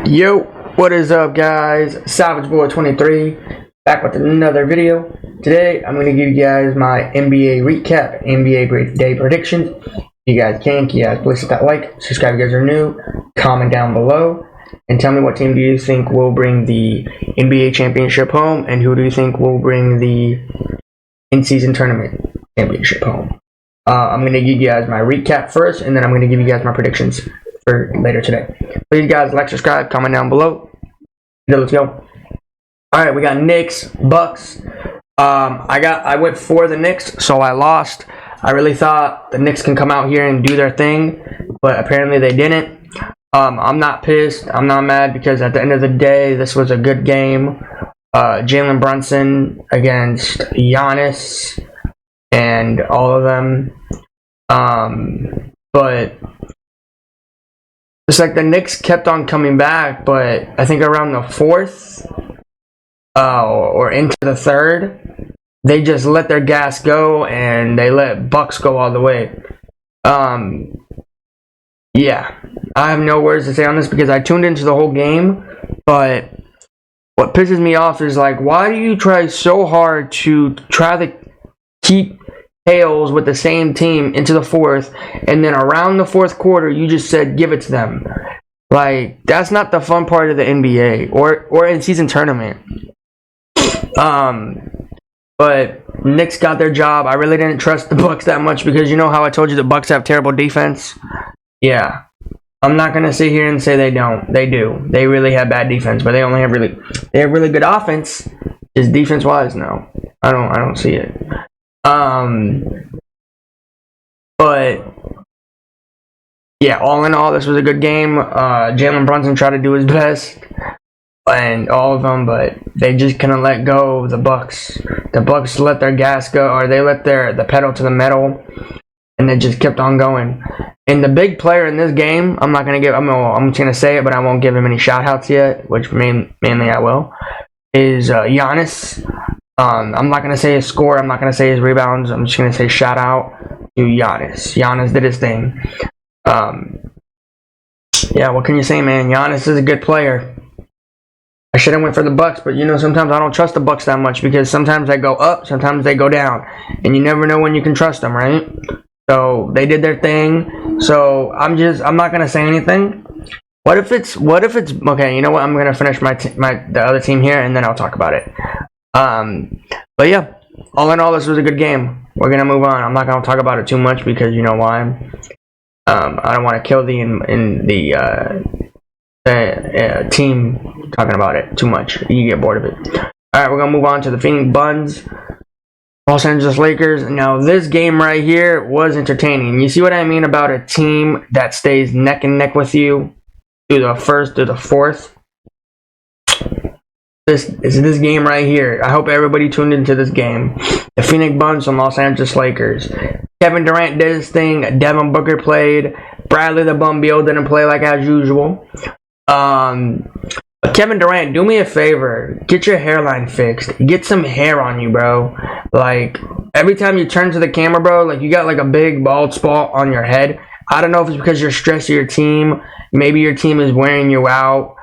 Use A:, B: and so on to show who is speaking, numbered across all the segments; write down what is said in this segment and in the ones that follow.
A: Yo, what is up, guys? Savage Boy 23 back with another video. Today I'm going to give you guys my NBA recap, NBA day predictions. If you guys can you guys please hit that like, subscribe if you guys are new, comment down below, and tell me what team do you think will bring the NBA championship home, and who do you think will bring the in-season tournament championship home. I'm going to give you guys my recap first, and then I'm going to give you guys my predictions for later today. Please, guys, like, subscribe, comment down below. Let's go. All right, we got Knicks, Bucks. I went for the Knicks, so I lost. I really thought the Knicks can come out here and do their thing, but apparently they didn't. I'm not pissed. I'm not mad because at the end of the day, this was a good game. Jalen Brunson against Giannis and all of them. But it's like the Knicks kept on coming back, but I think around the fourth or into the third, they just let their gas go and they let Bucks go all the way. Yeah, I have no words to say on this because I tuned into the whole game, but what pisses me off is like, why do you try so hard to try to keep tails with the same team into the fourth, and then around the fourth quarter you just said give it to them? Like, that's not the fun part of the NBA or in season tournament. But Knicks got their job. I really didn't trust the Bucks that much because you know how I told you the Bucks have terrible defense? Yeah, I'm not gonna sit here and say they don't. They do. They really have bad defense, but they have really good offense. Is defense wise? No, I don't see it. But yeah, all in all, this was a good game. Jalen Brunson tried to do his best, and all of them, but they just couldn't let go of the Bucks. The Bucks let their gas go, or they let the pedal to the metal, and they just kept on going. And the big player in this game, I'm just gonna say it, but I won't give him any shout outs yet, which mainly I will, is Giannis. I'm not going to say his score. I'm not going to say his rebounds. I'm just going to say shout out to Giannis. Giannis did his thing. Yeah, what can you say, man? Giannis is a good player. I should have went for the Bucks, but you know, sometimes I don't trust the Bucks that much because sometimes they go up, sometimes they go down, and you never know when you can trust them, right? So they did their thing. So I'm not going to say anything. What if it's okay? You know what? I'm going to finish the other team here, and then I'll talk about it. But yeah, all in all, this was a good game. We're gonna move on. I'm not gonna talk about it too much because you know why. I don't want to kill the team talking about it too much. You get bored of it. All right, we're gonna move on to the Phoenix Suns, Los Angeles Lakers. Now, this game right here was entertaining. You see what I mean about a team that stays neck and neck with you through the first, through the fourth. This is this game right here. I hope everybody tuned into this game. The Phoenix Suns and Los Angeles Lakers. Kevin Durant did his thing. Devin Booker played. Bradley the Bum Beal didn't play like as usual. Kevin Durant, do me a favor. Get your hairline fixed. Get some hair on you, bro. Like, every time you turn to the camera, bro, like you got like a big bald spot on your head. I don't know if it's because you're stressing your team. Maybe your team is wearing you out.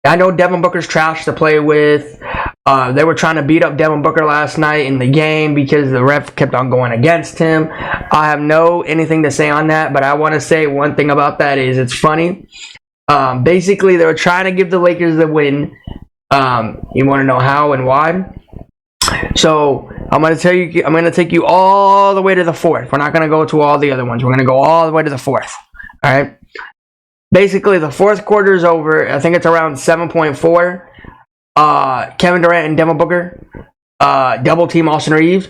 A: I know Devin Booker's trash to play with. They were trying to beat up Devin Booker last night in the game because the ref kept on going against him. I have anything to say on that, but I want to say one thing about that is it's funny. Basically, they were trying to give the Lakers the win. You want to know how and why? So I'm going to take you all the way to the fourth. We're not going to go to all the other ones. We're going to go all the way to the fourth. All right. Basically, the fourth quarter is over. I think it's around 7.4. Kevin Durant and Devin Booker double team Austin Reeves,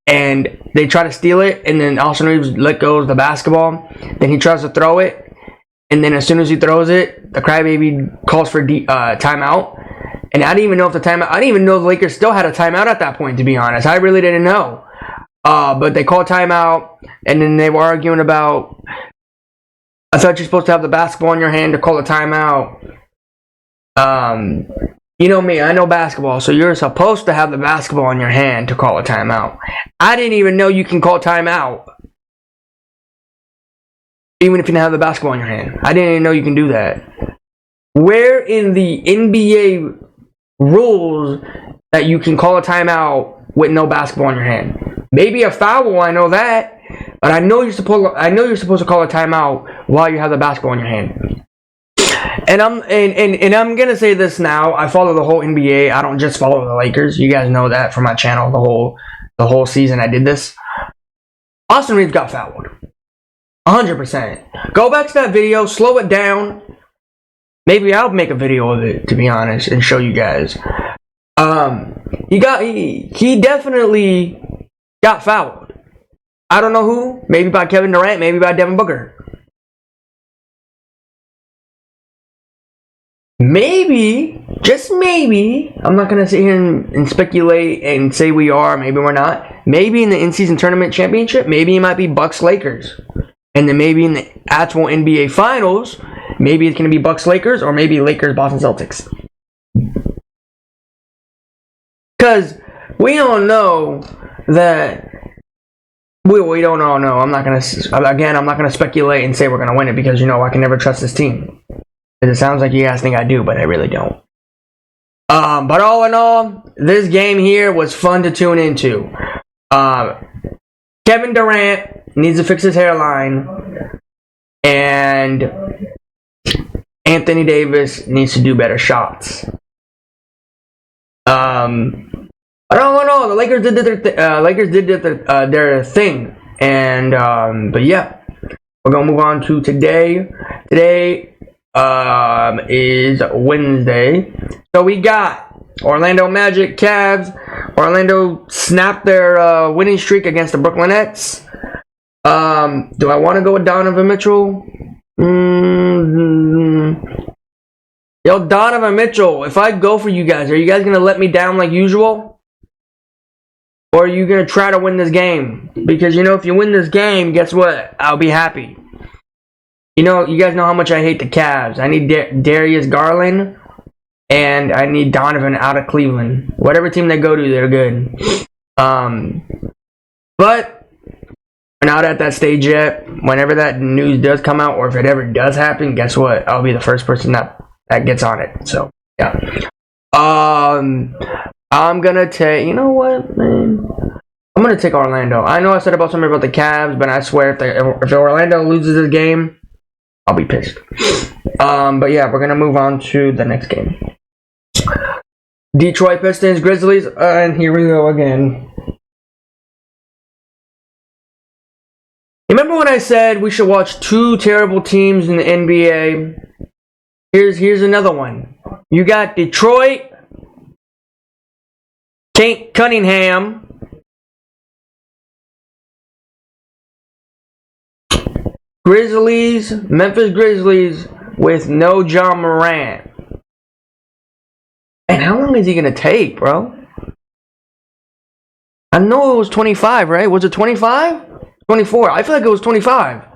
A: and they try to steal it, and then Austin Reeves let go of the basketball. Then he tries to throw it, and then as soon as he throws it, the crybaby calls for timeout. And I didn't even know if I didn't even know the Lakers still had a timeout at that point, to be honest. I really didn't know. But they called timeout, and then they were arguing about, I thought you're supposed to have the basketball in your hand to call a timeout. You know me, I know basketball, so you're supposed to have the basketball in your hand to call a timeout. I didn't even know you can call timeout even if you didn't have the basketball in your hand. I didn't even know you can do that. Where in the NBA rules that you can call a timeout with no basketball in your hand? Maybe a foul, I know that, but I know you're supposed to call a timeout while you have the basketball in your hand. And I'm gonna say this now. I follow the whole NBA. I don't just follow the Lakers. You guys know that from my channel. The whole season I did this. Austin Reeves got fouled. 100%. Go back to that video. Slow it down. Maybe I'll make a video of it, to be honest, and show you guys. He definitely got fouled. I don't know who. Maybe by Kevin Durant. Maybe by Devin Booker. Maybe, just maybe, I'm not going to sit here and speculate and say we are, maybe we're not. Maybe in the in-season tournament championship, maybe it might be Bucks-Lakers. And then maybe in the actual NBA Finals, maybe it's going to be Bucks-Lakers or maybe Lakers-Boston Celtics. Because we don't know that... We don't all know. I'm not going to speculate and say we're going to win it because, I can never trust this team. It sounds like you guys think I do, but I really don't. But all in all, this game here was fun to tune into. Kevin Durant needs to fix his hairline, and Anthony Davis needs to do better shots. But all in all, the Lakers did their thing, and but yeah, we're gonna move on to today. Today is Wednesday. So we got Orlando Magic, Cavs. Orlando snapped their winning streak against the Brooklyn Nets. Do I want to go with Donovan Mitchell? Yo, Donovan Mitchell, if I go for you guys, are you guys going to let me down like usual? Or are you going to try to win this game? Because, if you win this game, guess what? I'll be happy. You guys know how much I hate the Cavs. I need Darius Garland, and I need Donovan out of Cleveland. Whatever team they go to, they're good. But we're not at that stage yet. Whenever that news does come out, or if it ever does happen, guess what? I'll be the first person that gets on it. So, yeah. I'm gonna take... You know what, man? I'm gonna take Orlando. I know I said something about the Cavs, but I swear if Orlando loses this game, I'll be pissed. But yeah, we're gonna move on to the next game. Detroit Pistons, Grizzlies, and here we go again. Remember when I said we should watch two terrible teams in the NBA? Here's another one. You got Detroit, Cunningham, Memphis Grizzlies with no John Morant. And how long is he going to take, bro? I know it was 25, right? Was it 25? 24. I feel like it was 25.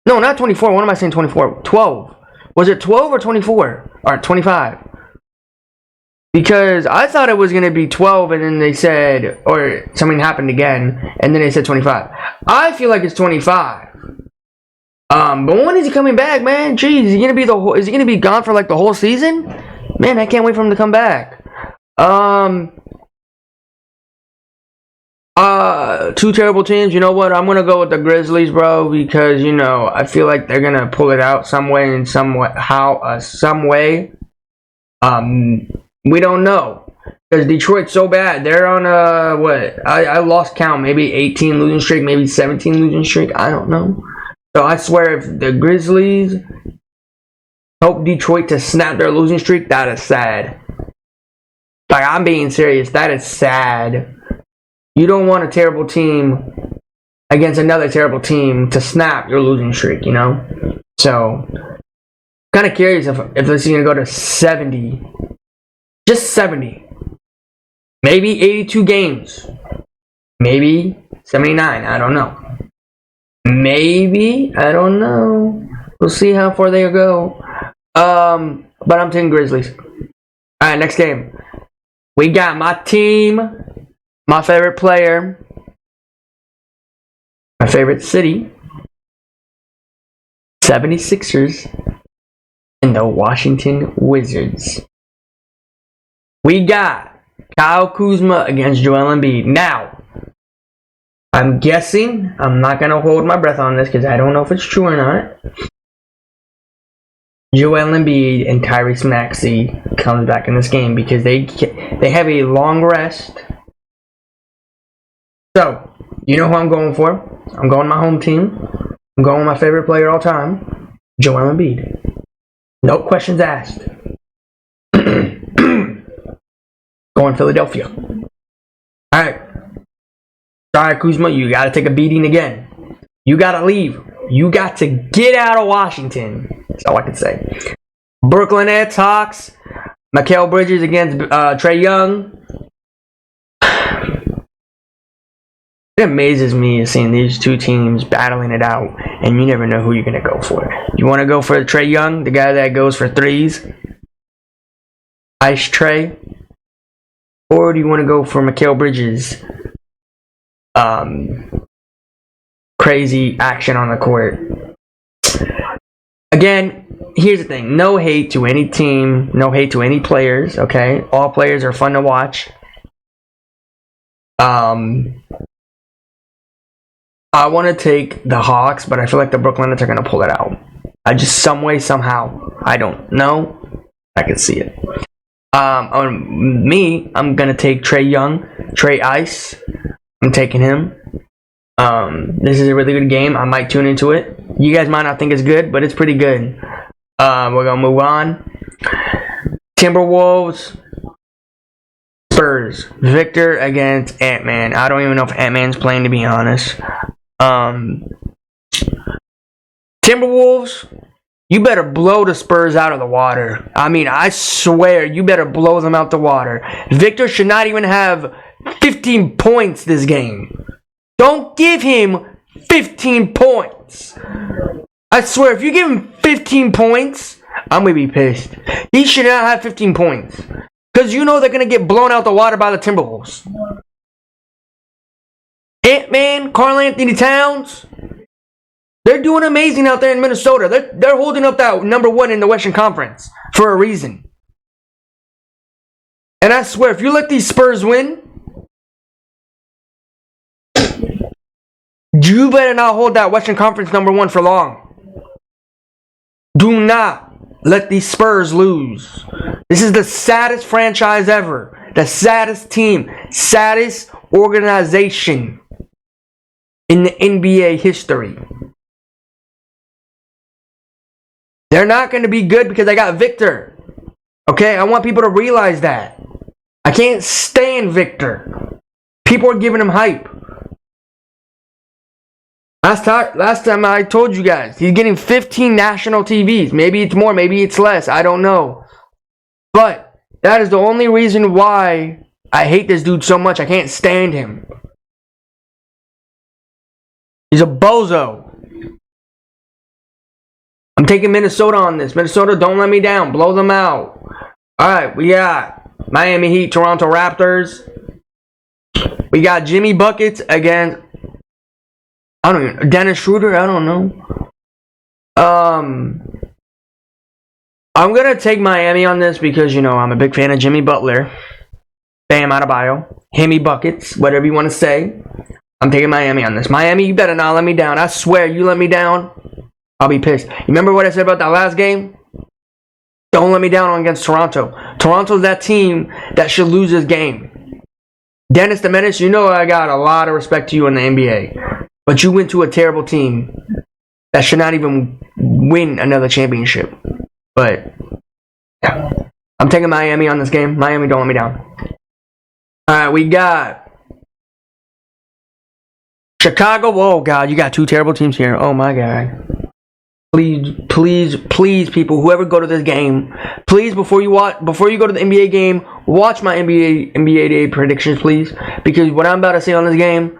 A: No, not 24. What am I saying 24? 12. Was it 12 or 24? Or 25? Because I thought it was going to be 12 and then they said, or something happened again, and then they said 25. I feel like it's 25. But when is he coming back, man? Jeez, is he gonna be gone for like the whole season? Man, I can't wait for him to come back. Two terrible teams. You know what? I'm gonna go with the Grizzlies, bro, because I feel like they're gonna pull it out some way. We don't know because Detroit's so bad. They're on I lost count. Maybe 18 losing streak, maybe 17 losing streak. I don't know. So I swear, if the Grizzlies help Detroit to snap their losing streak, that is sad. Like, I'm being serious. That is sad. You don't want a terrible team against another terrible team to snap your losing streak, So, kind of curious if this is going to go to 70. Just 70. Maybe 82 games. Maybe 79. I don't know. Maybe, I don't know. We'll see how far they go. But I'm taking Grizzlies. Alright, next game. We got my team, my favorite player, my favorite city, 76ers, and the Washington Wizards. We got Kyle Kuzma against Joel Embiid. Now, I'm guessing, I'm not going to hold my breath on this because I don't know if it's true or not. Joel Embiid and Tyrese Maxey comes back in this game because they have a long rest. So, you know who I'm going for? I'm going my home team. I'm going with my favorite player all time, Joel Embiid. No questions asked. Going Philadelphia. Alright. Sorry, Kuzma, you gotta take a beating again. You gotta leave. You got to get out of Washington. That's all I can say. Brooklyn Nets, Hawks. Mikal Bridges against Trae Young. It amazes me seeing these two teams battling it out, and you never know who you're going to go for. You want to go for Trae Young, the guy that goes for threes? Ice Trae? Or do you want to go for Mikal Bridges? Crazy action on the court. Again, here's the thing. No hate to any team. No hate to any players, okay? All players are fun to watch. I want to take the Hawks, but I feel like the Brooklyn Nets are going to pull it out. Some way, somehow. I don't know. I can see it. I'm going to take Trae Young. Trae Ice. I'm taking him. This is a really good game. I might tune into it. You guys might not think it's good, but it's pretty good. We're going to move on. Timberwolves. Spurs. Victor against Ant-Man. I don't even know if Ant-Man's playing, to be honest. Timberwolves, you better blow the Spurs out of the water. I mean, I swear, you better blow them out the water. Victor should not even have 15 points this game. Don't give him 15 points. I swear, if you give him 15 points, I'm going to be pissed. He should not have 15 points. Because you know they're going to get blown out the water by the Timberwolves. Ant-Man, Karl Anthony Towns, they're doing amazing out there in Minnesota. They're holding up that number one in the Western Conference for a reason. And I swear, if you let these Spurs win, you better not hold that Western Conference number one for long. Do not let these Spurs lose. This is the saddest franchise ever. The saddest team. Saddest organization in the NBA history. They're not going to be good because I got Victor. Okay, I want people to realize that. I can't stand Victor. People are giving him hype. Last time I told you guys, he's getting 15 national TVs. Maybe it's more, maybe it's less. I don't know. But that is the only reason why I hate this dude so much. I can't stand him. He's a bozo. I'm taking Minnesota on this. Minnesota, don't let me down. Blow them out. Alright, we got Miami Heat, Toronto Raptors. We got Jimmy Buckets against Dennis Schroeder. I don't know. I'm going to take Miami on this because, you know, I'm a big fan of Jimmy Butler. Bam Adebayo. Himmy Buckets. Whatever you want to say. I'm taking Miami on this. Miami, you better not let me down. I swear, you let me down, I'll be pissed. You remember what I said about that last game? Don't let me down against Toronto. Toronto's that team that should lose this game. Dennis the Menace, you know I got a lot of respect to you in the NBA. But you went to a terrible team that should not even win another championship. But, yeah. I'm taking Miami on this game. Miami, don't let me down. Alright, we got Chicago. Oh, God, you got two terrible teams here. Oh, my God. Please, people, whoever go to this game, please, before you go to the NBA game, watch my NBA Day predictions, please. Because what I'm about to say on this game,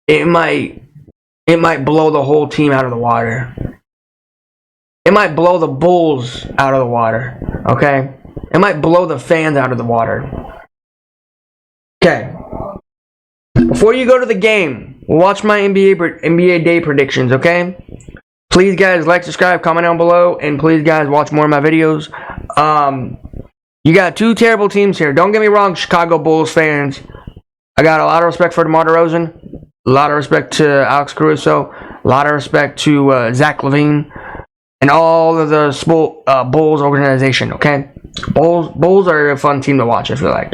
A: it might blow the whole team out of the water. It might blow the Bulls out of the water. Okay? It might blow the fans out of the water. Okay. Before you go to the game, watch my NBA Day predictions, okay? Please, guys, like, subscribe, comment down below, and please, guys, watch more of my videos. You got two terrible teams here. Don't get me wrong, Chicago Bulls fans. I got a lot of respect for DeMar DeRozan, a lot of respect to Alex Caruso, a lot of respect to Zach LaVine, and all of the Bulls organization. Okay, Bulls are a fun team to watch, I feel like.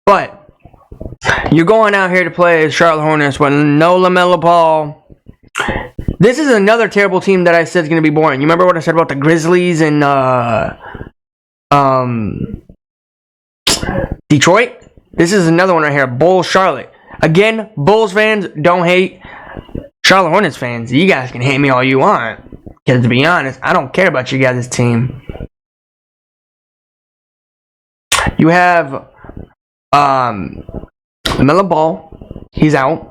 A: But you're going out here to play Charlotte Hornets with no LaMelo Ball. This is another terrible team that I said is going to be boring. You remember what I said about the Grizzlies and Detroit? This is another one right here. Bulls Charlotte. Again, Bulls fans, don't hate. Charlotte Hornets fans, you guys can hate me all you want. Because to be honest, I don't care about you guys' team. You have LaMelo Ball. He's out.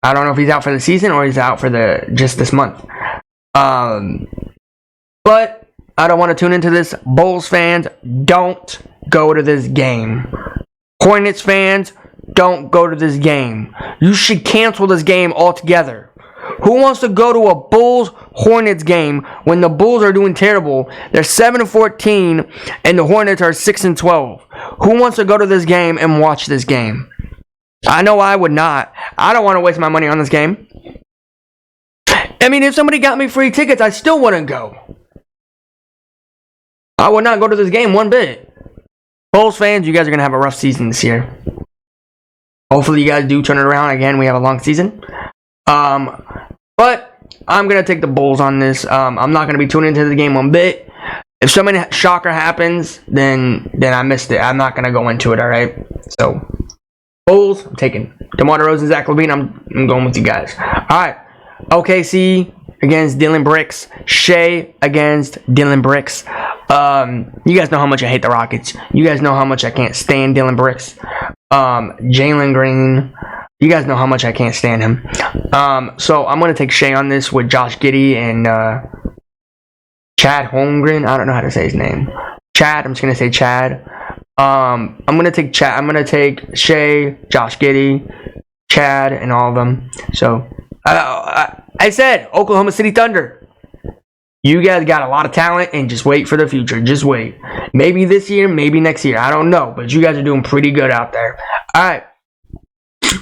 A: I don't know if he's out for the season or he's out for just this month. But I don't want to tune into this. Bulls fans, don't go to this game. Hornets fans, don't go to this game. You should cancel this game altogether. Who wants to go to a Bulls-Hornets game when the Bulls are doing terrible? They're 7-14 and the Hornets are 6-12. Who wants to go to this game and watch this game? I know I would not. I don't want to waste my money on this game. I mean, if somebody got me free tickets, I still wouldn't go. I would not go to this game one bit. Bulls fans, you guys are going to have a rough season this year. Hopefully you guys do turn it around. Again, we have a long season. But I'm going to take the Bulls on this. I'm not going to be tuning into the game one bit. If something shocker happens, then I missed it. I'm not going to go into it, all right? So, Bulls, I'm taking DeMar DeRozan, Zach LaVine. I'm going with you guys. All right. OKC against Dillon Brooks. Shea against Dillon Brooks. You guys know how much I hate the Rockets. You guys know how much I can't stand Dillon Brooks. Jalen Green. You guys know how much I can't stand him. So I'm going to take Shea on this with Josh Giddey and Chad Holmgren. I don't know how to say his name. Chad. I'm just going to say Chad. I'm going to take Chad. I'm going to take Shea, Josh Giddey, Chad, and all of them. So I said Oklahoma City Thunder. You guys got a lot of talent, and just wait for the future. Just wait. Maybe this year, maybe next year. I don't know, but you guys are doing pretty good out there. All right.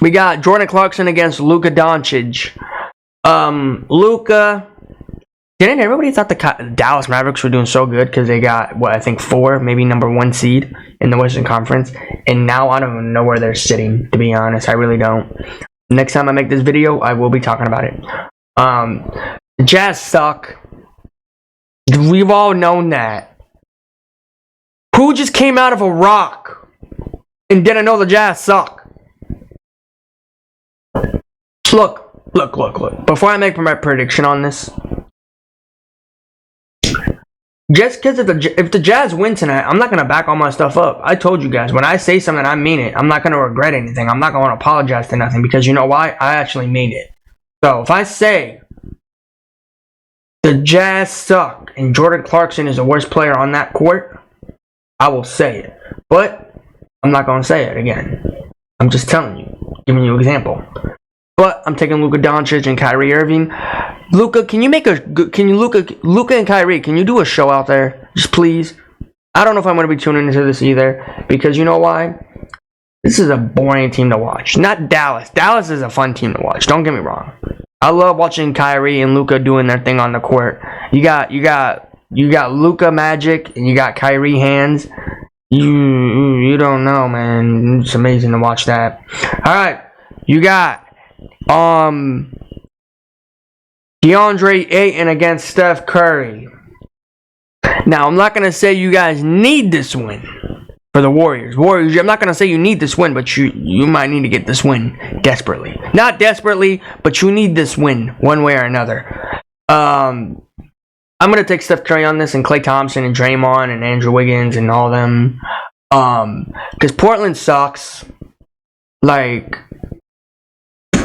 A: We got Jordan Clarkson against Luka Doncic. Luka. Didn't everybody thought the Dallas Mavericks were doing so good because they got, what, I think 4, maybe number 1 seed in the Western Conference. And now I don't even know where they're sitting, to be honest. I really don't. Next time I make this video, I will be talking about it. The Jazz suck. We've all known that. Who just came out of a rock and didn't know the Jazz suck? Look. Before I make my prediction on this, just because if the Jazz win tonight, I'm not going to back all my stuff up. I told you guys, when I say something, I mean it. I'm not going to regret anything. I'm not going to apologize to nothing because you know why? I actually mean it. So if I say the Jazz suck and Jordan Clarkson is the worst player on that court, I will say it. But I'm not going to say it again. I'm just telling you, giving you an example. But I'm taking Luka Doncic and Kyrie Irving. Luka, Luka and Kyrie, can you do a show out there? Just please. I don't know if I'm going to be tuning into this either. Because you know why? This is a boring team to watch. Not Dallas. Dallas is a fun team to watch. Don't get me wrong. I love watching Kyrie and Luka doing their thing on the court. You got Luka magic and you got Kyrie hands. You don't know, man. It's amazing to watch that. All right. You got DeAndre Ayton against Steph Curry. Now, I'm not going to say you guys need this win for the Warriors. I'm not going to say you need this win, but you might need to get this win desperately. Not desperately, but you need this win one way or another. I'm going to take Steph Curry on this and Klay Thompson and Draymond and Andrew Wiggins and all them. Because Portland sucks. Like,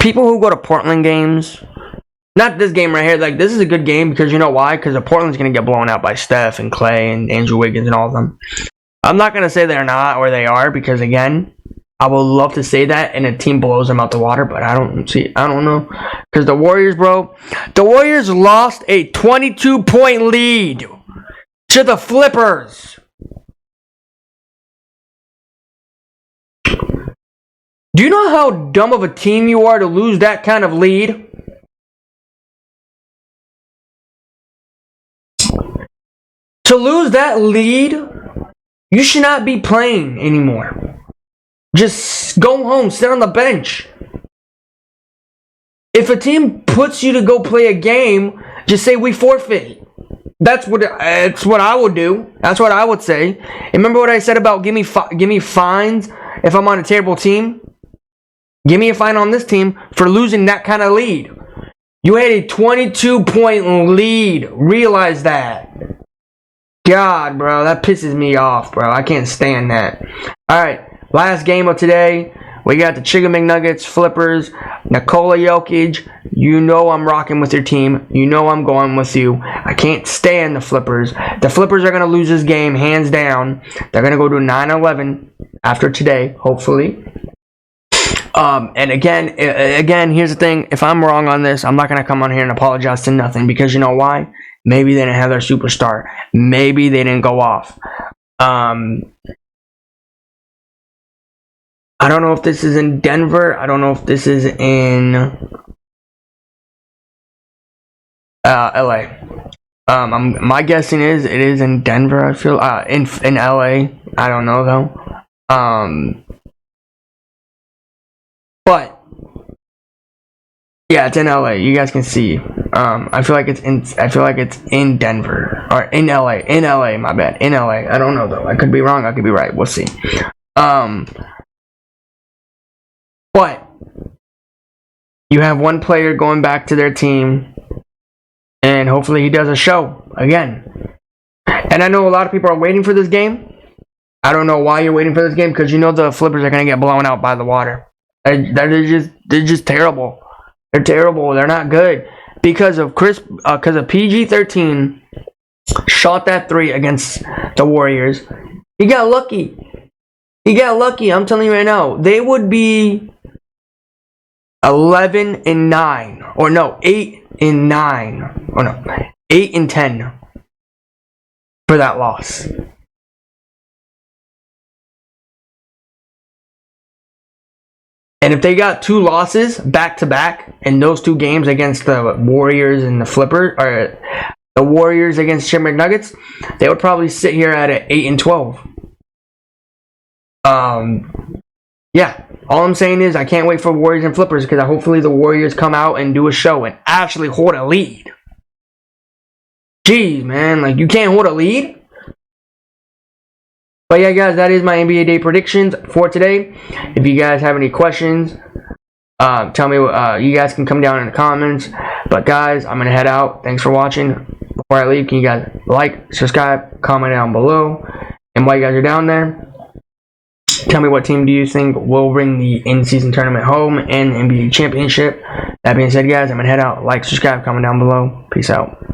A: people who go to Portland games, not this game right here, like this is a good game because you know why? Because Portland's going to get blown out by Steph and Klay and Andrew Wiggins and all of them. I'm not going to say they're not or they are because, again, I would love to say that, and a team blows them out the water, but I don't know, because the Warriors, bro, the Warriors lost a 22-point lead to the Flippers. Do you know how dumb of a team you are to lose that kind of lead? To lose that lead, you should not be playing anymore. Just go home, sit on the bench. If a team puts you to go play a game, just say we forfeit. That's what I would do. That's what I would say. And remember what I said about give me fines if I'm on a terrible team? Give me a fine on this team for losing that kind of lead. You had a 22-point lead. Realize that. God, bro, that pisses me off, bro. I can't stand that. Alright, last game of today. We got the Chicken McNuggets, Flippers, Nikola Jokic. You know I'm rocking with your team. You know I'm going with you. I can't stand the Flippers. The Flippers are going to lose this game, hands down. They're going to go to 9-11 after today, hopefully. And again, here's the thing. If I'm wrong on this, I'm not going to come on here and apologize to nothing, because you know why? Maybe they didn't have their superstar. Maybe they didn't go off. I don't know if this is in Denver. I don't know if this is in LA. My guessing is it is in Denver. I feel in LA. I don't know though. But yeah, it's in LA. You guys can see. I feel like it's in Denver or in LA. In LA, my bad. In LA. I don't know though. I could be wrong. I could be right. We'll see. But you have one player going back to their team, and hopefully he does a show again. And I know a lot of people are waiting for this game. I don't know why you're waiting for this game, because you know the Flippers are gonna get blown out by the water. They're just terrible. They're terrible. They're not good because of PG-13 shot that 3 against the Warriors. He got lucky. I'm telling you right now. They would be 11-9, or no, 8-9, or no, 8-10 for that loss. And if they got 2 losses back to back in those 2 games against the Warriors and the Flippers, or the Warriors against Chicken McNuggets, they would probably sit here at an 8-12. Yeah. All I'm saying is I can't wait for Warriors and Flippers, because hopefully the Warriors come out and do a show and actually hold a lead. Jeez, man. Like, you can't hold a lead? But yeah, guys, that is my NBA Day predictions for today. If you guys have any questions, tell me. You guys can come down in the comments. But guys, I'm going to head out. Thanks for watching. Before I leave, can you guys like, subscribe, comment down below? And while you guys are down there, tell me what team do you think will bring the in-season tournament home and NBA championship. That being said, guys, I'm going to head out. Like, subscribe, comment down below. Peace out.